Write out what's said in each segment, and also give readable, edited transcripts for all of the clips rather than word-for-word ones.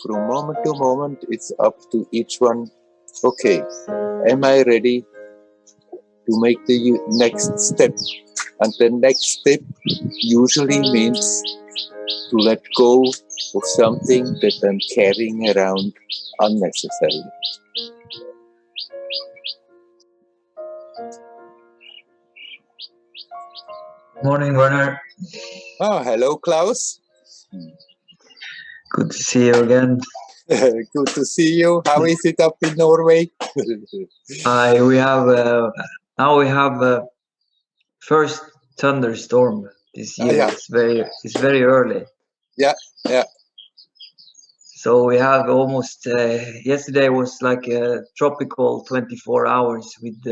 From moment to moment, it's up to each one. Okay, am I ready to make the next step? And the next step usually means to let go of something that I'm carrying around unnecessarily. Morning, Werner. Oh, hello, Klaus. Good to see you again. Good to see you. How is it up in Norway? We have now we have first thunderstorm this year. Yeah. It's very early. Yeah. So we have almost yesterday was like a tropical 24 hours with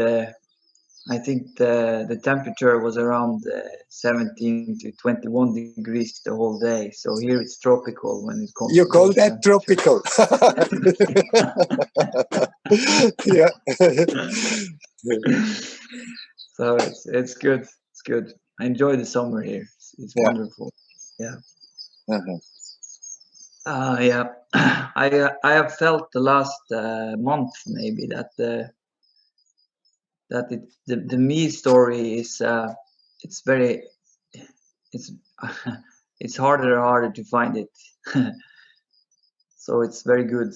I think the temperature was around 17 to 21 degrees the whole day. So here it's tropical when it comes. You call that tropical? Yeah. So it's good. It's good. I enjoy the summer here. It's wonderful. Yeah. Yeah. I have felt the last month maybe that the me story is it's it's harder and harder to find it. So it's very good,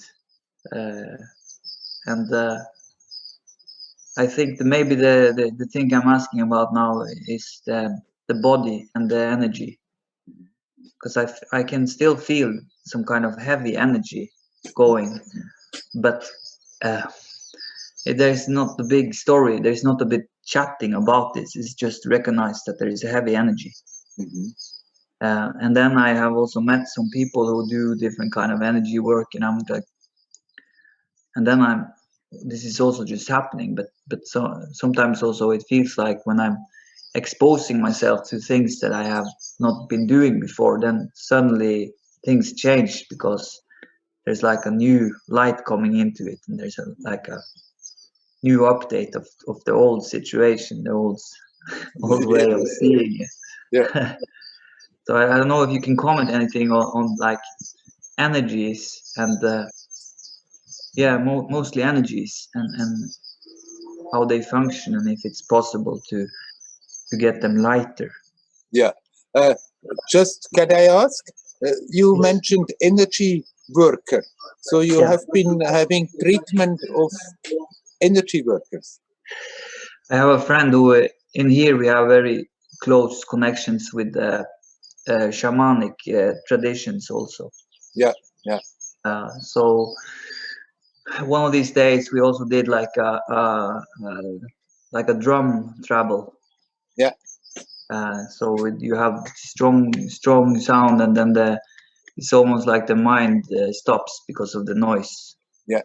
and I think maybe the thing I'm asking about now is the body and the energy, because I can still feel some kind of heavy energy going, but there's not the big story. There's not a bit chatting about this. It's just recognize that there is a heavy energy. And then I have also met some people who do different kind of energy work, and I'm like, and then this is also just happening, but sometimes also it feels like when I'm exposing myself to things that I have not been doing before, then suddenly things change because there's like a new light coming into it, and there's like a new update of the old situation, the old way of seeing it. Yeah. So I don't know if you can comment anything on like energies and mostly energies and how they function, and if it's possible to get them lighter. Yeah. Just can I ask? You mentioned energy worker. So you have been having treatment of energy workers. I have a friend who in here we have very close connections with shamanic traditions also. Yeah. So one of these days we also did like a drum travel. Yeah. So you have strong sound, and then it's almost like the mind stops because of the noise. Yeah.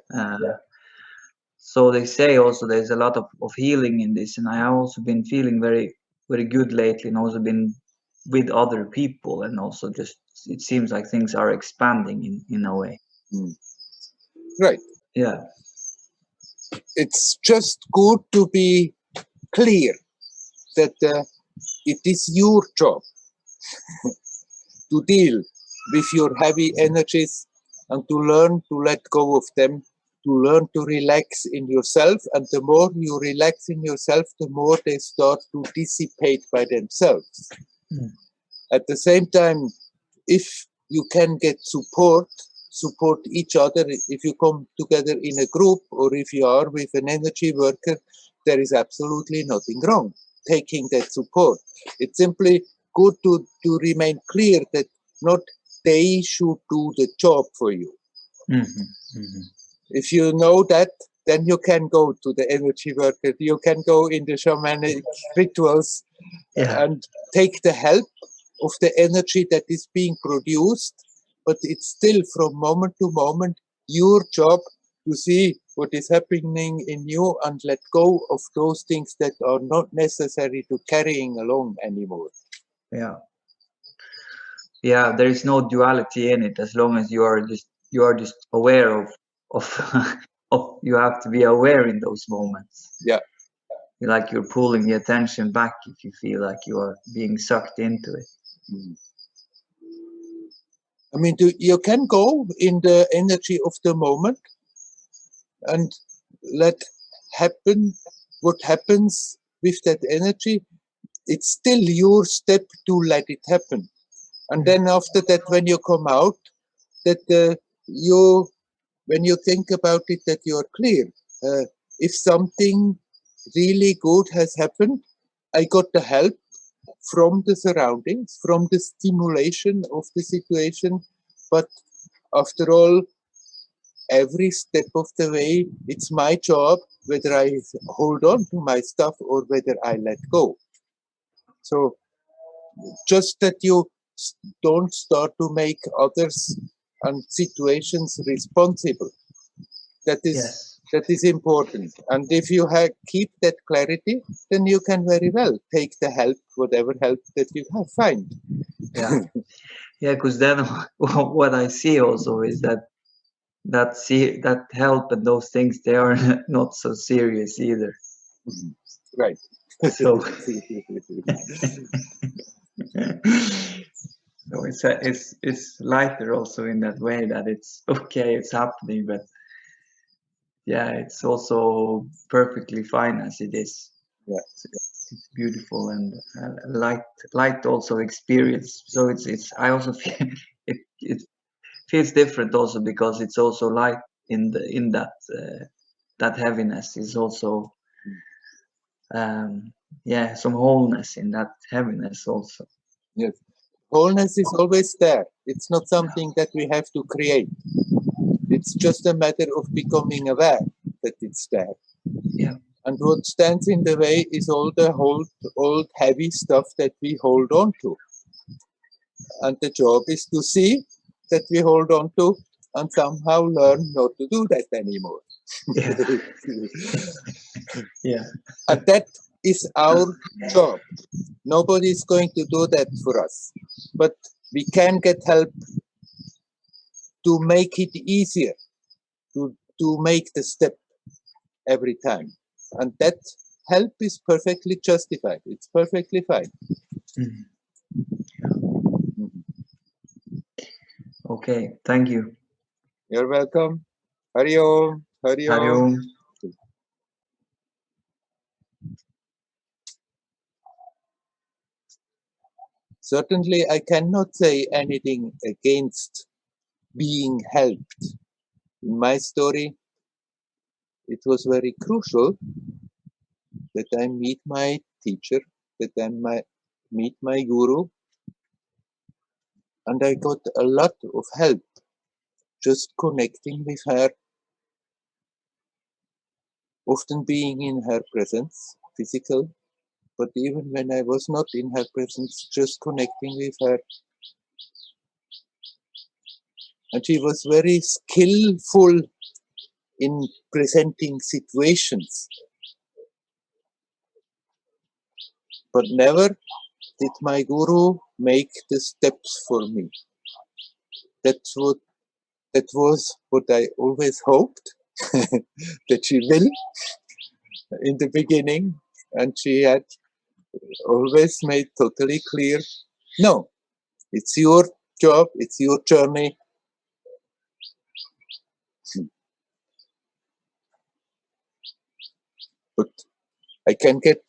So they say also there's a lot of healing in this, and I have also been feeling very, very good lately, and also been with other people, and also just it seems like things are expanding in a way. Right. Yeah. It's just good to be clear that it is your job to deal with your heavy energies and to learn to let go of them, to learn to relax in yourself. And the more you relax in yourself, the more they start to dissipate by themselves. At the same time, if you can get support each other. If you come together in a group, or if you are with an energy worker, there is absolutely nothing wrong taking that support. It's simply good to remain clear that not they should do the job for you. If you know that, then you can go to the energy worker, you can go in the shamanic rituals and take the help of the energy that is being produced, but it's still from moment to moment your job to see what is happening in you and let go of those things that are not necessary to carrying along anymore. Yeah, there is no duality in it as long as you are just aware of you have to be aware in those moments. like you're pulling the attention back if you feel like you are being sucked into it. I mean, you can go in the energy of the moment and let happen what happens with that energy. It's still your step to let it happen. And then after that, when you come out, that when you think about it, that you're clear. If something really good has happened, I got the help from the surroundings, from the stimulation of the situation. But after all, every step of the way, it's my job whether I hold on to my stuff or whether I let go. So just that you don't start to make others and situations responsible. That is important. And if you keep that clarity, then you can very well take the help, whatever help that you find. Yeah, because then what I see also is that help and those things, they are not so serious either. Right. So so it's lighter also in that way, that it's okay, it's happening, but yeah, it's also perfectly fine as it is. Yeah. It's beautiful and light also experience. So it's I also feel it feels different also because it's also light in that heaviness is also some wholeness in that heaviness also. Yes. Wholeness is always there. It's not something that we have to create. It's just a matter of becoming aware that it's there. Yeah. And what stands in the way is all the old heavy stuff that we hold on to. And the job is to see that we hold on to and somehow learn not to do that anymore. Yeah. Yeah. And that is our job. Nobody is going to do that for us. But we can get help to make it easier, to make the step every time. And that help is perfectly justified. It's perfectly fine. Mm. Yeah. Okay, thank you. You're welcome. Hari Om. Hari Om. Hari Om. Certainly, I cannot say anything against being helped. In my story, it was very crucial that I meet my teacher, that I meet my guru, and I got a lot of help just connecting with her, often being in her presence, physical, but even when I was not in her presence, just connecting with her. And she was very skillful in presenting situations, but never did my guru make the steps for me. That was what I always hoped that she will in the beginning, and she had always made totally clear, no, it's your job, it's your journey. But I can get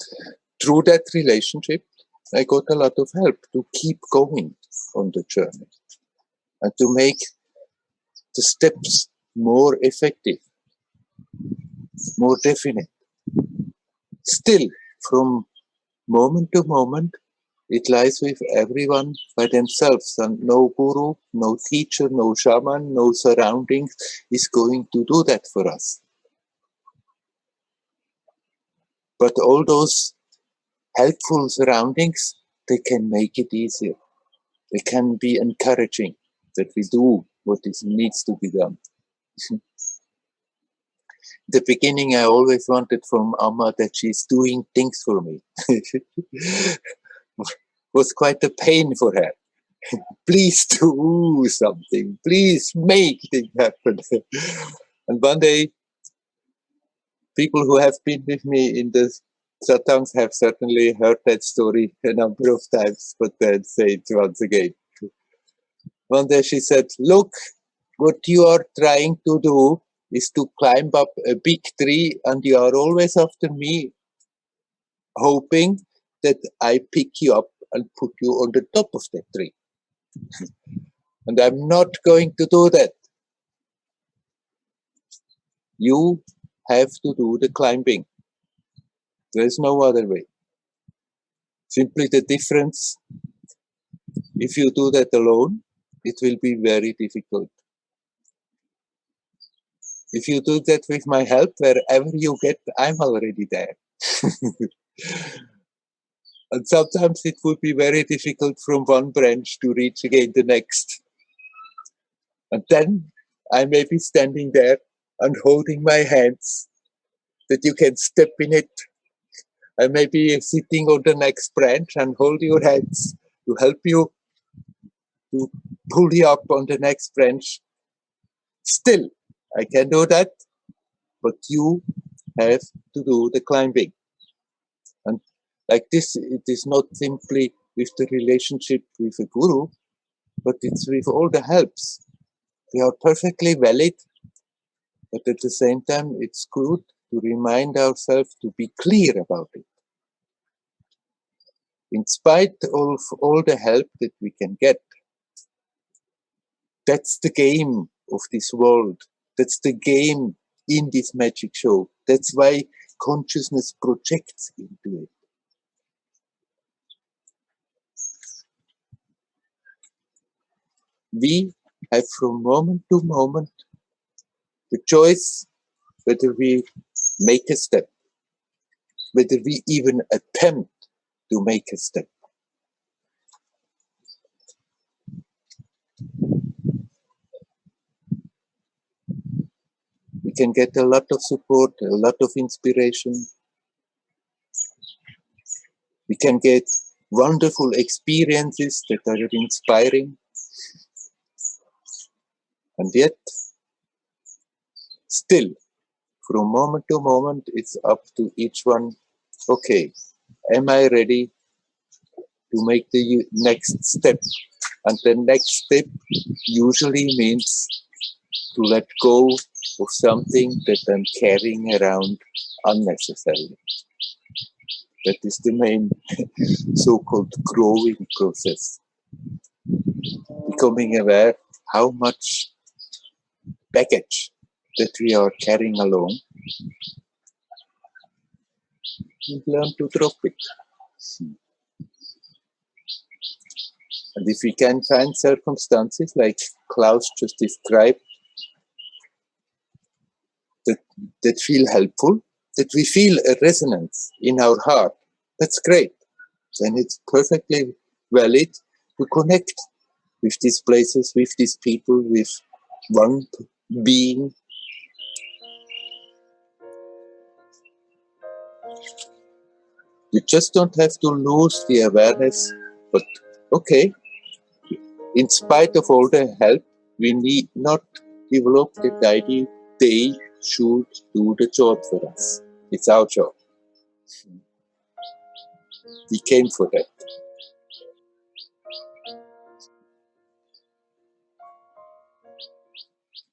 through that relationship. I got a lot of help to keep going on the journey and to make the steps more effective, more definite. Still, from moment to moment, it lies with everyone by themselves, and no guru, no teacher, no shaman, no surroundings is going to do that for us. But all those helpful surroundings, they can make it easier. They can be encouraging that we do what needs to be done. The beginning, I always wanted from Amma that she's doing things for me. Was quite a pain for her. Please do something. Please make things happen. And one day, people who have been with me in the Satsangs have certainly heard that story a number of times, but then say it once again. One day she said, look, what you are trying to do is to climb up a big tree, and you are always after me, hoping that I pick you up and put you on the top of that tree. And I'm not going to do that. You have to do the climbing. There's no other way. Simply the difference, if you do that alone, it will be very difficult. If you do that with my help, wherever you get, I'm already there. And sometimes it would be very difficult from one branch to reach again the next. And then I may be standing there and holding my hands that you can step in it. I may be sitting on the next branch and hold your hands to help you to pull you up on the next branch. Still, I can do that, but you have to do the climbing. And like this, it is not simply with the relationship with a guru, but it's with all the helps. They are perfectly valid, but at the same time, it's good to remind ourselves to be clear about it. In spite of all the help that we can get, that's the game of this world. That's the game in this magic show. That's why consciousness projects into it. We have from moment to moment the choice whether we make a step, whether we even attempt to make a step. We can get a lot of support, a lot of inspiration. We can get wonderful experiences that are inspiring. And yet, still, from moment to moment, it's up to each one. Okay, am I ready to make the next step? And the next step usually means to let go of something that I'm carrying around unnecessarily. That is the main so-called growing process. Becoming aware how much baggage that we are carrying along and learn to drop it. And if we can find circumstances like Klaus just described that feel helpful, that we feel a resonance in our heart, that's great. Then it's perfectly valid to connect with these places, with these people, with one being. We just don't have to lose the awareness, but okay, in spite of all the help, we need not develop the idea they should do the job for us. It's our job. We came for that.